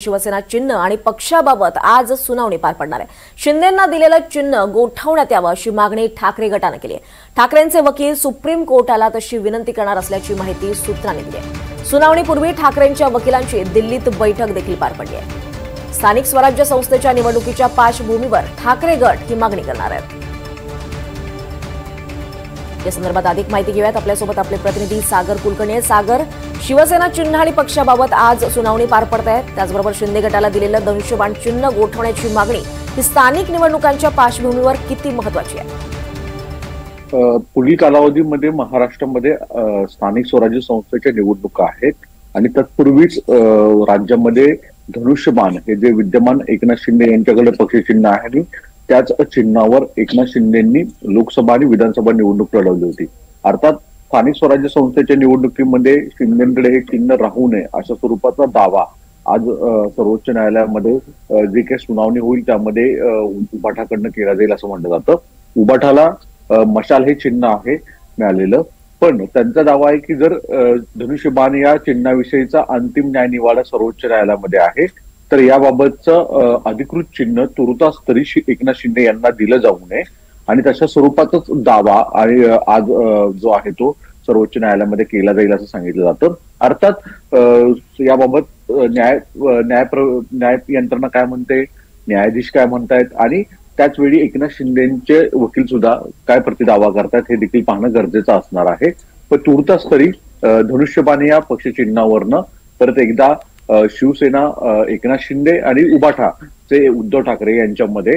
शिवसेना चिन्ह आणि पक्षाबाबत आज सुनावणी पार पडणार आहे। शिंदेंना दिलेलं चिन्ह गोठवण्यात यावं अशी मागणी ठाकरे गटाने केली आहे। ठाकरेंचे वकील सुप्रीम कोर्टाला तशी विनंती करणार असल्याची माहिती सूत्रांनी दिली आहे। सुनावणीपूर्वी ठाकरेंच्या वकिलांची दिल्लीत बैठक देखील पार पडली आहे। स्थानिक स्वराज्य संस्थेच्या निवडणुकीच्या पार्श्वभूमीवर ठाकरे गट ही मागणी करणार आहेत। या संदर्भात अधिक माहिती घेऊयात। आपल्यासोबत आपले प्रतिनिधी सागर कुलकर्णी। सागर, शिवसेना चिन्ह आणि पक्षाबाबत आज सुनावणी पार पडत आहे। त्याचबरोबर शिंदे गटाला दिलेलं धनुष्यबाण चिन्ह गोठवण्याची मागणी ही स्थानिक निवडणुकांच्या पार्श्वभूमीवर किती महत्त्वाची आहे? पुढील कालावधीमध्ये महाराष्ट्रामध्ये स्थानिक स्वराज्य संस्थेच्या निवडणुका आहेत आणि तत्पूर्वीच राज्यामध्ये धनुष्यबाण हे जे विद्यमान एकनाथ शिंदे यांच्याकडे पक्षचिन्ह आहे आणि त्याच चिन्हावर एकनाथ शिंदेंनी लोकसभा आणि विधानसभा निवडणूक लढवली होती। अर्थात स्थानिक स्वराज्य संस्थेच्या निवडणुकीमध्ये शिंदेकडे हे चिन्ह राहू नये अशा स्वरूपाचा दावा आज सर्वोच्च न्यायालयामध्ये जी काही सुनावणी होईल त्यामध्ये उबाठाकडनं केला जाईल असं म्हटलं जातं। उबाठाला मशाल हे चिन्ह आहे मिळालेलं, पण त्यांचा दावा आहे की जर धनुष्यबाण या चिन्हाविषयीचा अंतिम न्यायनिवाडा सर्वोच्च न्यायालयामध्ये आहे तर याबाबतचं अधिकृत चिन्ह तुर्तास तरी एकनाथ शिंदे यांना दिलं जाऊ नये आणि तशा स्वरूपातच दावा आणि आज जो आहे तो सर्वोच्च न्यायालयामध्ये केला जाईल असं सांगितलं जातं। अर्थात याबाबत न्याय यंत्रणा काय म्हणते, न्यायाधीश काय म्हणतायत आणि त्याच वेळी एकनाथ शिंदेचे वकील सुद्धा काय प्रतिदावा करतायत हे देखील पाहणं गरजेचं असणार आहे। पण तुर्तास तरी धनुष्यबाण या पक्षचिन्हावरनं परत एकदा शिवसेना एकनाथ शिंदे आणि उबाठा चे उद्धव ठाकरे यांच्यामध्ये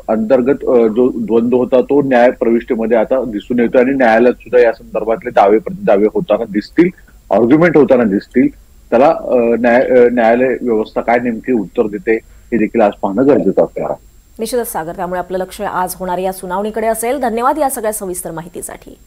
अंतर्गत जो द्वंद्व होता तो न्याय प्रविष्टीमध्ये आता दिसून येतो आणि न्यायालयात सुद्धा या संदर्भातले दावे प्रतिदावे होताना दिसतील, आर्ग्युमेंट होताना दिसतील। त्याला न्यायालय व्यवस्था काय नेमकी उत्तर देते हे देखील आज पाहणं गरजेचं असणार आहे। निश्चितच सागर, त्यामुळे आपलं लक्ष आज होणाऱ्या या सुनावणीकडे असेल। धन्यवाद या सगळ्या सविस्तर माहितीसाठी।